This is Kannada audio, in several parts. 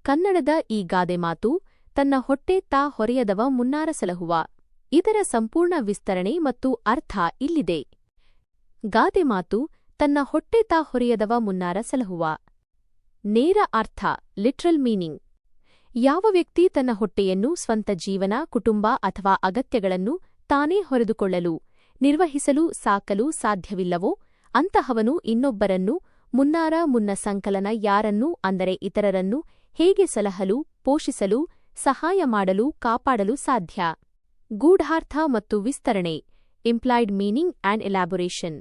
ಕನ್ನಡದ ಈ ಗಾದೆ ಮಾತು ತನ್ನ ಹೊಟ್ಟೆ ತಾ ಹೊರೆಯದವ ಮುನ್ನಾರ ಸಲಹುವ. ಇದರ ಸಂಪೂರ್ಣ ವಿಸ್ತರಣೆ ಮತ್ತು ಅರ್ಥ ಇಲ್ಲಿದೆ. ಗಾದೆ ಮಾತು ತನ್ನ ಹೊಟ್ಟೆ ತಾ ಹೊರೆಯದವ ಮುನ್ನಾರ ಸಲಹುವ. ನೇರ ಅರ್ಥ ಲಿಟ್ರಲ್ ಮೀನಿಂಗ್. ಯಾವ ವ್ಯಕ್ತಿ ತನ್ನ ಹೊಟ್ಟೆಯನ್ನು ಸ್ವಂತ ಜೀವನ, ಕುಟುಂಬ ಅಥವಾ ಅಗತ್ಯಗಳನ್ನು ತಾನೇ ಹೊರೆದುಕೊಳ್ಳಲು, ನಿರ್ವಹಿಸಲು, ಸಾಕಲು ಸಾಧ್ಯವಿಲ್ಲವೋ ಅಂತಹವನು ಇನ್ನೊಬ್ಬರನ್ನು ಮುನ್ನ ಸಂಕಲನ ಯಾರನ್ನೂ ಅಂದರೆ ಇತರರನ್ನು ಹೇಗೆ ಸಲಹಲು, ಪೋಷಿಸಲು, ಸಹಾಯ ಮಾಡಲು, ಕಾಪಾಡಲು ಸಾಧ್ಯ. ಗೂಢಾರ್ಥ ಮತ್ತು ವಿಸ್ತರಣೆ ಇಂಪ್ಲಾಯ್ಡ್ ಮೀನಿಂಗ್ ಆ್ಯಂಡ್ ಎಲಾಬೊರೇಷನ್.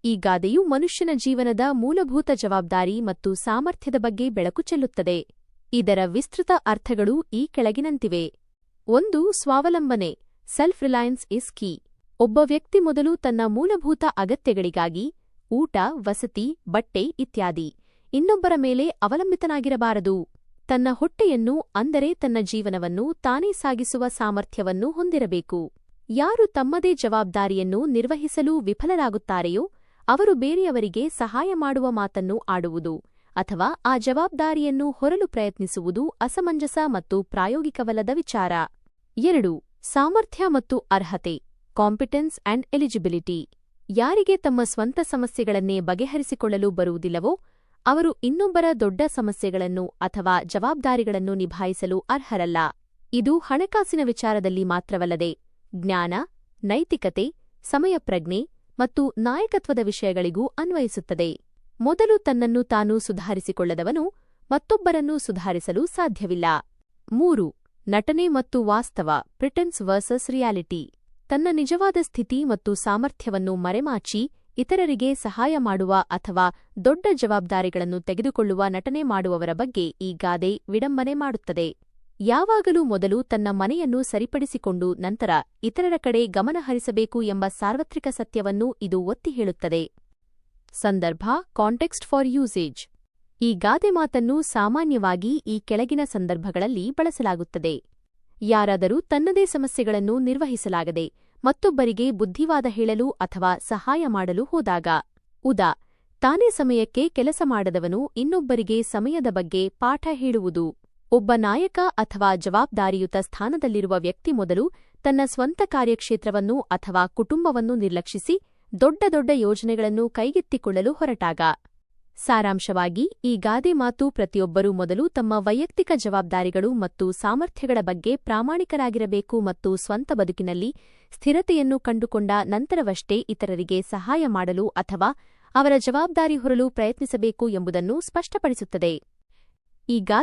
ಈ ಗಾದೆಯು ಮನುಷ್ಯನ ಜೀವನದ ಮೂಲಭೂತ ಜವಾಬ್ದಾರಿ ಮತ್ತು ಸಾಮರ್ಥ್ಯದ ಬಗ್ಗೆ ಬೆಳಕು ಚೆಲ್ಲುತ್ತದೆ. ಇದರ ವಿಸ್ತೃತ ಅರ್ಥಗಳು ಈ ಕೆಳಗಿನಂತಿವೆ. 1. ಸ್ವಾವಲಂಬನೆ ಸೆಲ್ಫ್ ರಿಲಯನ್ಸ್ ಇಸ್ ಕೀ. ಒಬ್ಬ ವ್ಯಕ್ತಿ ಮೊದಲು ತನ್ನ ಮೂಲಭೂತ ಅಗತ್ಯಗಳಿಗಾಗಿ ಊಟ, ವಸತಿ, ಬಟ್ಟೆ ಇತ್ಯಾದಿ ಇನ್ನೊಬ್ಬರ ಮೇಲೆ ಅವಲಂಬಿತನಾಗಿರಬಾರದು. ತನ್ನ ಹೊಟ್ಟೆಯನ್ನು ಅಂದರೆ ತನ್ನ ಜೀವನವನ್ನು ತಾನೇ ಸಾಗಿಸುವ ಸಾಮರ್ಥ್ಯವನ್ನು ಹೊಂದಿರಬೇಕು. ಯಾರು ತಮ್ಮದೇ ಜವಾಬ್ದಾರಿಯನ್ನು ನಿರ್ವಹಿಸಲು ವಿಫಲರಾಗುತ್ತಾರೆಯೋ ಅವರು ಬೇರೆಯವರಿಗೆ ಸಹಾಯ ಮಾಡುವ ಮಾತನ್ನು ಆಡುವುದು ಅಥವಾ ಆ ಜವಾಬ್ದಾರಿಯನ್ನು ಹೊರಲು ಪ್ರಯತ್ನಿಸುವುದು ಅಸಮಂಜಸ ಮತ್ತು ಪ್ರಾಯೋಗಿಕವಲ್ಲದ ವಿಚಾರ. 2. ಸಾಮರ್ಥ್ಯ ಮತ್ತು ಅರ್ಹತೆ ಕಾಂಪಿಟೆನ್ಸ್ ಆ್ಯಂಡ್ ಎಲಿಜಿಬಿಲಿಟಿ. ಯಾರಿಗೆ ತಮ್ಮ ಸ್ವಂತ ಸಮಸ್ಯೆಗಳನ್ನೇ ಬಗೆಹರಿಸಿಕೊಳ್ಳಲು ಬರುವುದಿಲ್ಲವೋ ಅವರು ಇನ್ನೊಬ್ಬರ ದೊಡ್ಡ ಸಮಸ್ಯೆಗಳನ್ನು ಅಥವಾ ಜವಾಬ್ದಾರಿಗಳನ್ನು ನಿಭಾಯಿಸಲು ಅರ್ಹರಲ್ಲ. ಇದು ಹಣಕಾಸಿನ ವಿಚಾರದಲ್ಲಿ ಮಾತ್ರವಲ್ಲದೆ ಜ್ಞಾನ, ನೈತಿಕತೆ, ಸಮಯಪ್ರಜ್ಞೆ ಮತ್ತು ನಾಯಕತ್ವದ ವಿಷಯಗಳಿಗೂ ಅನ್ವಯಿಸುತ್ತದೆ. ಮೊದಲು ತನ್ನನ್ನು ತಾನು ಸುಧಾರಿಸಿಕೊಳ್ಳದವನು ಮತ್ತೊಬ್ಬರನ್ನು ಸುಧಾರಿಸಲು ಸಾಧ್ಯವಿಲ್ಲ. 3. ನಟನೆ ಮತ್ತು ವಾಸ್ತವ ಪ್ರಿಟೆನ್ಸ್ ವರ್ಸಸ್ ರಿಯಾಲಿಟಿ. ತನ್ನ ನಿಜವಾದ ಸ್ಥಿತಿ ಮತ್ತು ಸಾಮರ್ಥ್ಯವನ್ನು ಮರೆಮಾಚಿ ಇತರರಿಗೆ ಸಹಾಯ ಮಾಡುವ ಅಥವಾ ದೊಡ್ಡ ಜವಾಬ್ದಾರಿಗಳನ್ನು ತೆಗೆದುಕೊಳ್ಳುವ ನಟನೆ ಮಾಡುವವರ ಬಗ್ಗೆ ಈ ಗಾದೆ ವಿಡಂಬನೆ ಮಾಡುತ್ತದೆ. ಯಾವಾಗಲೂ ಮೊದಲು ತನ್ನ ಮನೆಯನ್ನು ಸರಿಪಡಿಸಿಕೊಂಡು ನಂತರ ಇತರರ ಕಡೆ ಗಮನ ಹರಿಸಬೇಕು ಎಂಬ ಸಾರ್ವತ್ರಿಕ ಸತ್ಯವನ್ನು ಇದು ಒತ್ತಿ ಹೇಳುತ್ತದೆ. ಸಂದರ್ಭ ಕಾಂಟೆಕ್ಸ್ಟ್ ಫಾರ್ ಯೂಸೇಜ್. ಈ ಗಾದೆ ಮಾತನ್ನು ಸಾಮಾನ್ಯವಾಗಿ ಈ ಕೆಳಗಿನ ಸಂದರ್ಭಗಳಲ್ಲಿ ಬಳಸಲಾಗುತ್ತದೆ. ಯಾರಾದರೂ ತನ್ನದೇ ಸಮಸ್ಯೆಗಳನ್ನು ನಿರ್ವಹಿಸಲಾಗದೆ ಮತ್ತೊಬ್ಬರಿಗೆ ಬುದ್ಧಿವಾದ ಹೇಳಲು ಅಥವಾ ಸಹಾಯ ಮಾಡಲು ಹೋದಾಗ. ಉದಾ. ತಾನೇ ಸಮಯಕ್ಕೆ ಕೆಲಸ ಮಾಡದವನು ಇನ್ನೊಬ್ಬರಿಗೆ ಸಮಯದ ಬಗ್ಗೆ ಪಾಠ ಹೇಳುವುದು. ಒಬ್ಬ ನಾಯಕ ಅಥವಾ ಜವಾಬ್ದಾರಿಯುತ ಸ್ಥಾನದಲ್ಲಿರುವ ವ್ಯಕ್ತಿ ಮೊದಲು ತನ್ನ ಸ್ವಂತ ಕಾರ್ಯಕ್ಷೇತ್ರವನ್ನು ಅಥವಾ ಕುಟುಂಬವನ್ನು ನಿರ್ಲಕ್ಷಿಸಿ ದೊಡ್ಡ ಯೋಜನೆಗಳನ್ನು ಕೈಗೆತ್ತಿಕೊಳ್ಳಲು ಹೊರಟಾಗ. ಸಾರಾಂಶವಾಗಿ ಈ ಗಾದೆ ಮಾತು ಪ್ರತಿಯೊಬ್ಬರೂ ಮೊದಲು ತಮ್ಮ ವೈಯಕ್ತಿಕ ಜವಾಬ್ದಾರಿಗಳು ಮತ್ತು ಸಾಮರ್ಥ್ಯಗಳ ಬಗ್ಗೆ ಪ್ರಾಮಾಣಿಕರಾಗಿರಬೇಕು ಮತ್ತು ಸ್ವಂತ ಬದುಕಿನಲ್ಲಿ ಸ್ಥಿರತೆಯನ್ನು ಕಂಡುಕೊಂಡ ನಂತರವಷ್ಟೇ ಇತರರಿಗೆ ಸಹಾಯ ಮಾಡಲು ಅಥವಾ ಅವರ ಜವಾಬ್ದಾರಿ ಹೊರಲು ಪ್ರಯತ್ನಿಸಬೇಕು ಎಂಬುದನ್ನು ಸ್ಪಷ್ಟಪಡಿಸುತ್ತದೆ. ಈ ಗಾದೆ